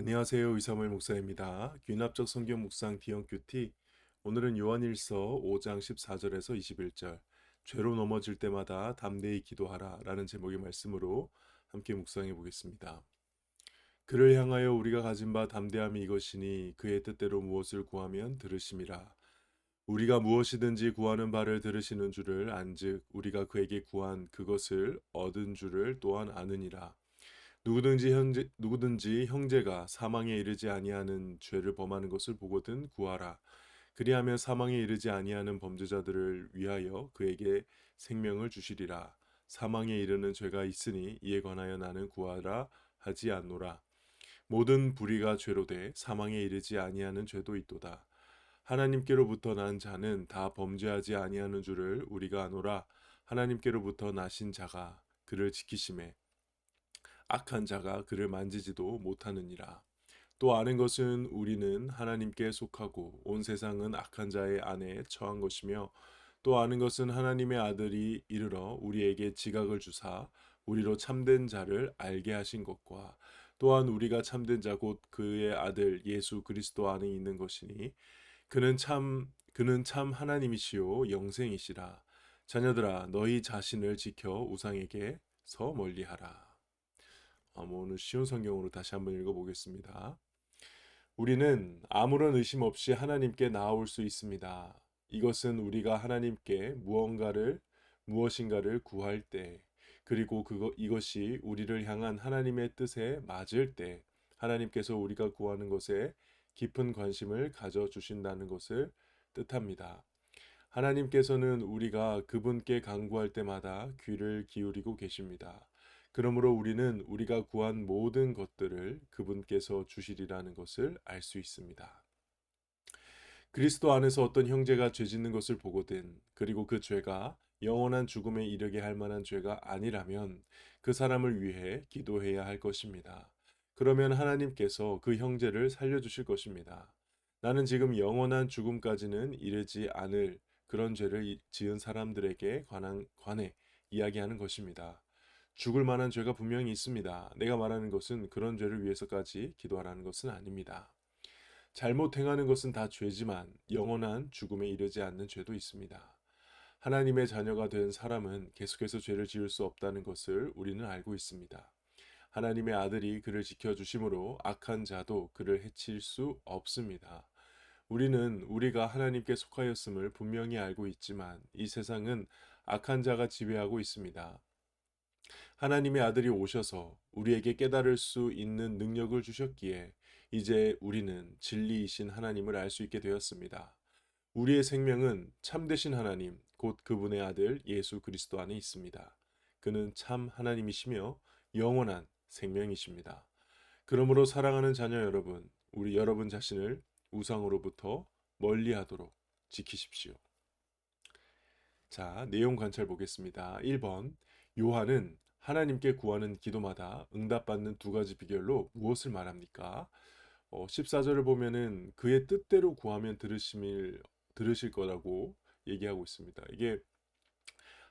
안녕하세요. 이사무엘 목사입니다. 귀납적 성경 묵상 디언큐티. 오늘은 요한일서 5장 14절에서 21절 죄로 넘어질 때마다 담대히 기도하라 라는 제목의 말씀으로 함께 묵상해 보겠습니다. 그를 향하여 우리가 가진 바 담대함이 이것이니 그의 뜻대로 무엇을 구하면 들으심이라. 우리가 무엇이든지 구하는 바를 들으시는 줄을 안즉 우리가 그에게 구한 그것을 얻은 줄을 또한 아느니라. 누구든지 형제가 사망에 이르지 아니하는 죄를 범하는 것을 보거든 구하라. 그리하면 사망에 이르지 아니하는 범죄자들을 위하여 그에게 생명을 주시리라. 사망에 이르는 죄가 있으니 이에 관하여 나는 구하라 하지 않노라. 모든 불의가 죄로 돼 사망에 이르지 아니하는 죄도 있도다. 하나님께로부터 난 자는 다 범죄하지 아니하는 줄을 우리가 아노라. 하나님께로부터 나신 자가 그를 지키심에 악한 자가 그를 만지지도 못하느니라. 또 아는 것은 우리는 하나님께 속하고 온 세상은 악한 자의 안에 처한 것이며 또 아는 것은 하나님의 아들이 이르러 우리에게 지각을 주사 우리로 참된 자를 알게 하신 것과 또한 우리가 참된 자 곧 그의 아들 예수 그리스도 안에 있는 것이니 그는 참 하나님이시요 영생이시라. 자녀들아 너희 자신을 지켜 우상에게서 멀리하라. 오늘 쉬운 성경으로 다시 한번 읽어보겠습니다. 우리는 아무런 의심 없이 하나님께 나아올 수 있습니다. 이것은 우리가 하나님께 무엇인가를 구할 때, 그리고 이것이 우리를 향한 하나님의 뜻에 맞을 때, 하나님께서 우리가 구하는 것에 깊은 관심을 가져주신다는 것을 뜻합니다. 하나님께서는 우리가 그분께 간구할 때마다 귀를 기울이고 계십니다. 그러므로 우리는 우리가 구한 모든 것들을 그분께서 주시리라는 것을 알 수 있습니다. 그리스도 안에서 어떤 형제가 죄 짓는 것을 보거든, 그리고 그 죄가 영원한 죽음에 이르게 할 만한 죄가 아니라면 그 사람을 위해 기도해야 할 것입니다. 그러면 하나님께서 그 형제를 살려주실 것입니다. 나는 지금 영원한 죽음까지는 이르지 않을 그런 죄를 지은 사람들에게 관해 이야기하는 것입니다. 죽을 만한 죄가 분명히 있습니다. 내가 말하는 것은 그런 죄를 위해서까지 기도하라는 것은 아닙니다. 잘못 행하는 것은 다 죄지만 영원한 죽음에 이르지 않는 죄도 있습니다. 하나님의 자녀가 된 사람은 계속해서 죄를 지을 수 없다는 것을 우리는 알고 있습니다. 하나님의 아들이 그를 지켜주심으로 악한 자도 그를 해칠 수 없습니다. 우리는 우리가 하나님께 속하였음을 분명히 알고 있지만 이 세상은 악한 자가 지배하고 있습니다. 하나님의 아들이 오셔서 우리에게 깨달을 수 있는 능력을 주셨기에 이제 우리는 진리이신 하나님을 알 수 있게 되었습니다. 우리의 생명은 참되신 하나님, 곧 그분의 아들 예수 그리스도 안에 있습니다. 그는 참 하나님이시며 영원한 생명이십니다. 그러므로 사랑하는 자녀 여러분, 우리 여러분 자신을 우상으로부터 멀리하도록 지키십시오. 자, 내용 관찰 보겠습니다. 1번. 요한은 하나님께 구하는 기도마다 응답받는 두 가지 비결로 무엇을 말합니까? 14절을 보면은 그의 뜻대로 구하면 들으실 거라고 얘기하고 있습니다. 이게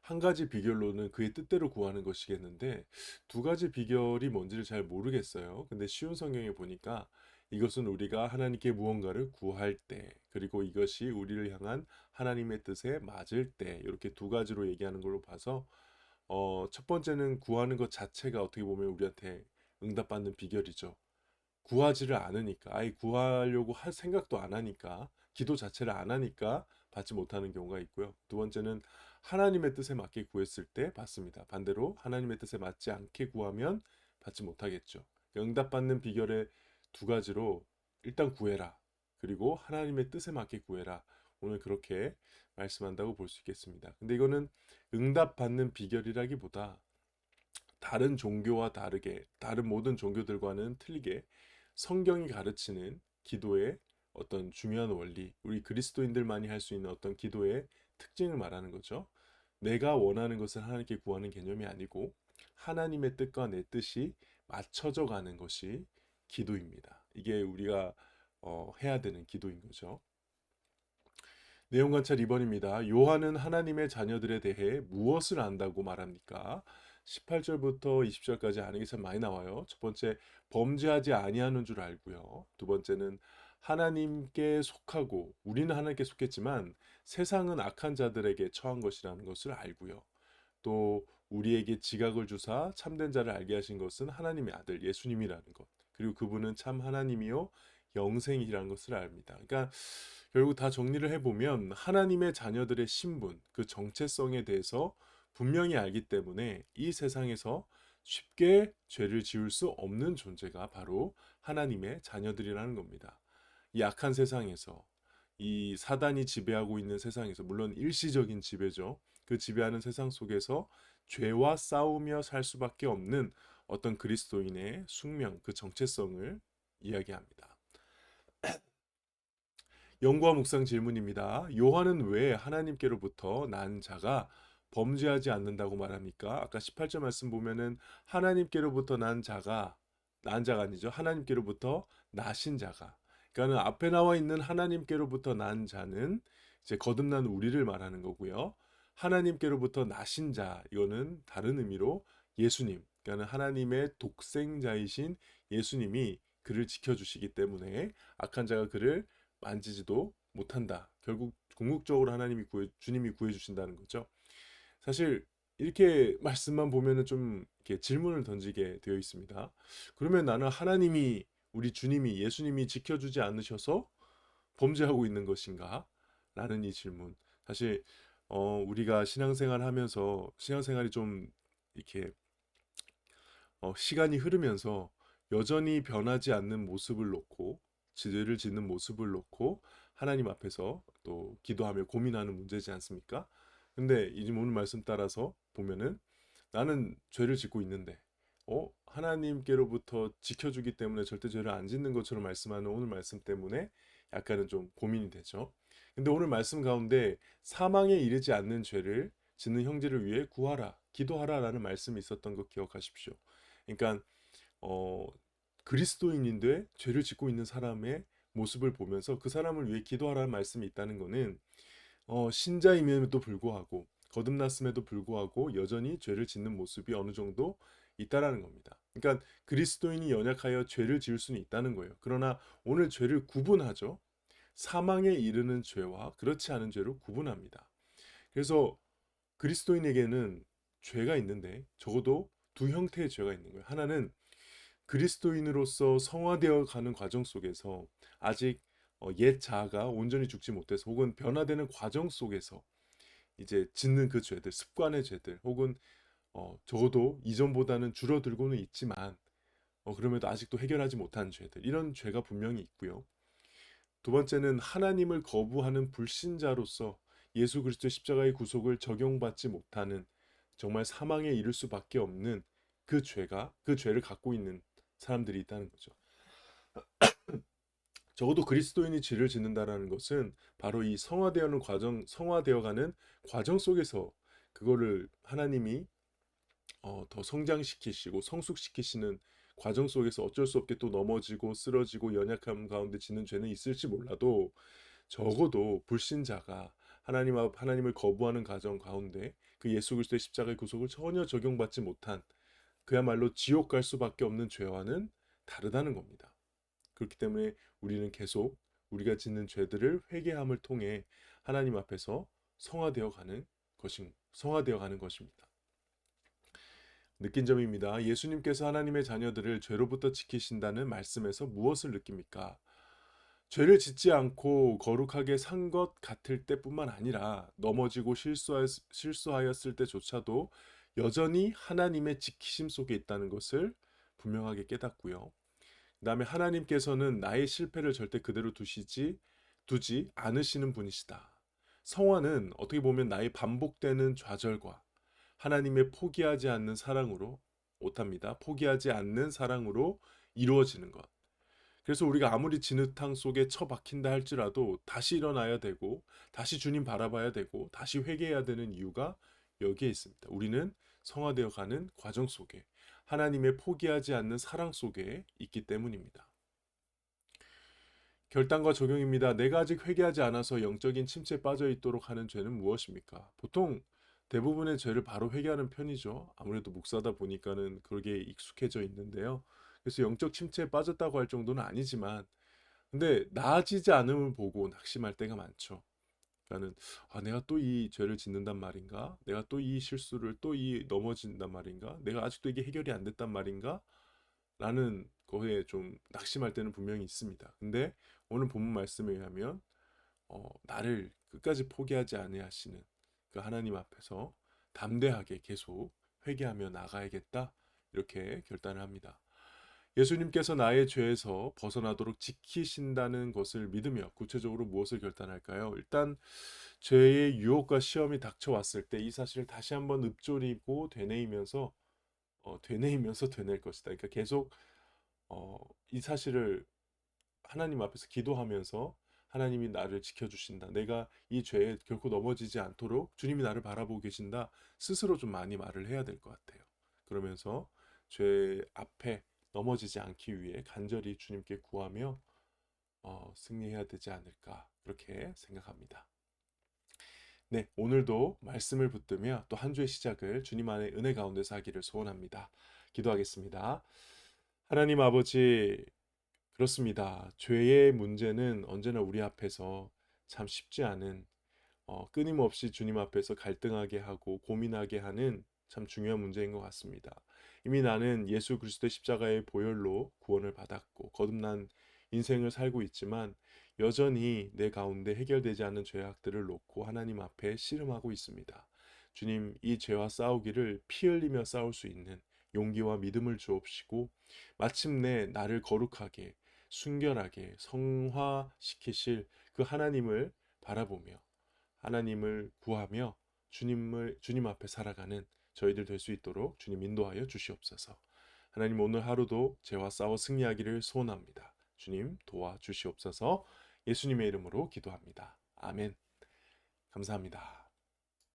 한 가지 비결로는 그의 뜻대로 구하는 것이겠는데 두 가지 비결이 뭔지를 잘 모르겠어요. 근데 쉬운 성경에 보니까 이것은 우리가 하나님께 무언가를 구할 때, 그리고 이것이 우리를 향한 하나님의 뜻에 맞을 때, 이렇게 두 가지로 얘기하는 걸로 봐서 첫 번째는 구하는 것 자체가 어떻게 보면 우리한테 응답받는 비결이죠. 구하지를 않으니까, 아예 구하려고 할 생각도 안 하니까, 기도 자체를 안 하니까 받지 못하는 경우가 있고요. 두 번째는 하나님의 뜻에 맞게 구했을 때 받습니다. 반대로 하나님의 뜻에 맞지 않게 구하면 받지 못하겠죠. 응답받는 비결의 두 가지로 일단 구해라. 그리고 하나님의 뜻에 맞게 구해라. 오늘 그렇게 말씀한다고 볼 수 있겠습니다. 근데 이거는 응답받는 비결이라기보다 다른 종교와 다르게, 다른 모든 종교들과는 틀리게 성경이 가르치는 기도의 어떤 중요한 원리, 우리 그리스도인들만이 할 수 있는 어떤 기도의 특징을 말하는 거죠. 내가 원하는 것을 하나님께 구하는 개념이 아니고 하나님의 뜻과 내 뜻이 맞춰져 가는 것이 기도입니다. 이게 우리가 해야 되는 기도인 거죠. 내용 관찰 2번입니다. 요한은 하나님의 자녀들에 대해 무엇을 안다고 말합니까? 18절부터 20절까지 아는 게 참 많이 나와요. 첫 번째, 범죄하지 아니하는 줄 알고요. 두 번째는 하나님께 속하고, 우리는 하나님께 속했지만 세상은 악한 자들에게 처한 것이라는 것을 알고요. 또 우리에게 지각을 주사 참된 자를 알게 하신 것은 하나님의 아들 예수님이라는 것. 그리고 그분은 참 하나님이요 영생이라는 것을 압니다. 그러니까 결국 다 정리를 해보면 하나님의 자녀들의 신분, 그 정체성에 대해서 분명히 알기 때문에 이 세상에서 쉽게 죄를 지을 수 없는 존재가 바로 하나님의 자녀들이라는 겁니다. 이 악한 세상에서, 이 사단이 지배하고 있는 세상에서, 물론 일시적인 지배죠. 그 지배하는 세상 속에서 죄와 싸우며 살 수밖에 없는 어떤 그리스도인의 숙명, 그 정체성을 이야기합니다. 연구와 묵상 질문입니다. 요한은 왜 하나님께로부터 난 자가 범죄하지 않는다고 말합니까? 아까 18절 말씀 보면은 하나님께로부터 난 자가 아니죠. 하나님께로부터 나신 자가. 그러니까는 앞에 나와 있는 하나님께로부터 난 자는 이제 거듭난 우리를 말하는 거고요. 하나님께로부터 나신 자, 이거는 다른 의미로 예수님, 그러니까 하나님의 독생자이신 예수님이 그를 지켜주시기 때문에 악한 자가 그를 만지지도 못한다. 결국 궁극적으로 주님이 구해 주신다는 거죠. 사실 이렇게 말씀만 보면은 좀 이렇게 질문을 던지게 되어 있습니다. 그러면 나는 하나님이, 우리 주님이, 예수님이 지켜주지 않으셔서 범죄하고 있는 것인가? 라는 이 질문. 사실 우리가 신앙생활 하면서 신앙생활이 좀 이렇게 시간이 흐르면서 여전히 변하지 않는 모습을 놓고, 죄를 짓는 모습을 놓고 하나님 앞에서 또 기도하며 고민하는 문제지 않습니까? 근데 이 오늘 말씀 따라서 보면은 나는 죄를 짓고 있는데 하나님께로부터 지켜주기 때문에 절대 죄를 안 짓는 것처럼 말씀하는 오늘 말씀 때문에 약간은 좀 고민이 되죠. 근데 오늘 말씀 가운데 사망에 이르지 않는 죄를 짓는 형제를 위해 구하라, 기도하라라는 말씀이 있었던 거 기억하십시오. 그러니까 어, 그리스도인인데 죄를 짓고 있는 사람의 모습을 보면서 그 사람을 위해 기도하라는 말씀이 있다는 것은 신자임에도 불구하고 거듭났음에도 불구하고 여전히 죄를 짓는 모습이 어느 정도 있다라는 겁니다. 그러니까 그리스도인이 연약하여 죄를 지을 수는 있다는 거예요. 그러나 오늘 죄를 구분하죠. 사망에 이르는 죄와 그렇지 않은 죄를 구분합니다. 그래서 그리스도인에게는 죄가 있는데 적어도 두 형태의 죄가 있는 거예요. 하나는 그리스도인으로서 성화되어 가는 과정 속에서 아직 옛 자아가 온전히 죽지 못해서 혹은 변화되는 과정 속에서 이제 짓는 그 죄들, 습관의 죄들, 혹은 적어도 이전보다는 줄어들고는 있지만 그럼에도 아직도 해결하지 못한 죄들, 이런 죄가 분명히 있고요. 두 번째는 하나님을 거부하는 불신자로서 예수 그리스도의 십자가의 구속을 적용받지 못하는, 정말 사망에 이를 수밖에 없는 그 죄를 갖고 있는 사람들이 있다는 거죠. 적어도 그리스도인이 죄를 짓는다라는 것은 바로 이 성화되어가는 과정 속에서 그거를 하나님이 더 성장시키시고 성숙시키시는 과정 속에서 어쩔 수 없게 또 넘어지고 쓰러지고 연약함 가운데 짓는 죄는 있을지 몰라도, 적어도 불신자가 하나님을 거부하는 과정 가운데 그 예수 그리스도의 십자가의 구속을 전혀 적용받지 못한, 그야말로 지옥 갈 수밖에 없는 죄와는 다르다는 겁니다. 그렇기 때문에 우리는 계속 우리가 짓는 죄들을 회개함을 통해 하나님 앞에서 성화되어 가는 것입니다. 느낀 점입니다. 예수님께서 하나님의 자녀들을 죄로부터 지키신다는 말씀에서 무엇을 느낍니까? 죄를 짓지 않고 거룩하게 산 것 같을 때뿐만 아니라 넘어지고 실수하였을 때조차도 여전히 하나님의 지키심 속에 있다는 것을 분명하게 깨닫고요. 그다음에 하나님께서는 나의 실패를 절대 그대로 두지 않으시는 분이시다. 성화는 어떻게 보면 나의 반복되는 좌절과 하나님의 포기하지 않는 사랑으로, 못합니다. 포기하지 않는 사랑으로 이루어지는 것. 그래서 우리가 아무리 진흙탕 속에 처박힌다 할지라도 다시 일어나야 되고, 다시 주님 바라봐야 되고, 다시 회개해야 되는 이유가 여기에 있습니다. 우리는 성화되어 가는 과정 속에 하나님의 포기하지 않는 사랑 속에 있기 때문입니다. 결단과 적용입니다. 내가 아직 회개하지 않아서 영적인 침체에 빠져 있도록 하는 죄는 무엇입니까? 보통 대부분의 죄를 바로 회개하는 편이죠. 아무래도 목사다 보니까는 그러게 익숙해져 있는데요. 그래서 영적 침체에 빠졌다고 할 정도는 아니지만, 근데 나아지지 않음을 보고 낙심할 때가 많죠. 그러니까는 내가 또 이 죄를 짓는단 말인가? 내가 또 이 실수를 또 이 넘어진단 말인가? 내가 아직도 이게 해결이 안 됐단 말인가? 라는 거에 좀 낙심할 때는 분명히 있습니다. 근데 오늘 본문 말씀에 의하면 나를 끝까지 포기하지 아니하시는 그 하나님 앞에서 담대하게 계속 회개하며 나가야겠다, 이렇게 결단을 합니다. 예수님께서 나의 죄에서 벗어나도록 지키신다는 것을 믿으며 구체적으로 무엇을 결단할까요? 일단 죄의 유혹과 시험이 닥쳐왔을 때 이 사실을 다시 한번 읊조리고 되뇌이면서 되낼 것이다. 그러니까 계속 이 사실을 하나님 앞에서 기도하면서 하나님이 나를 지켜주신다, 내가 이 죄에 결코 넘어지지 않도록 주님이 나를 바라보고 계신다, 스스로 좀 많이 말을 해야 될 것 같아요. 그러면서 죄 앞에 넘어지지 않기 위해 간절히 주님께 구하며 승리해야 되지 않을까, 그렇게 생각합니다. 네, 오늘도 말씀을 붙들며 또 한 주의 시작을 주님 안의 은혜 가운데서 하기를 소원합니다. 기도하겠습니다. 하나님 아버지, 그렇습니다. 죄의 문제는 언제나 우리 앞에서 참 쉽지 않은, 끊임없이 주님 앞에서 갈등하게 하고 고민하게 하는 참 중요한 문제인 것 같습니다. 이미 나는 예수 그리스도의 십자가의 보혈로 구원을 받았고 거듭난 인생을 살고 있지만 여전히 내 가운데 해결되지 않은 죄악들을 놓고 하나님 앞에 씨름하고 있습니다. 주님, 이 죄와 싸우기를 피 흘리며 싸울 수 있는 용기와 믿음을 주옵시고 마침내 나를 거룩하게 순결하게 성화시키실 그 하나님을 바라보며 하나님을 구하며 주님 앞에 살아가는 저희들 될 수 있도록 주님 인도하여 주시옵소서. 하나님, 오늘 하루도 죄와 싸워 승리하기를 소원합니다. 주님 도와 주시옵소서. 예수님의 이름으로 기도합니다. 아멘. 감사합니다.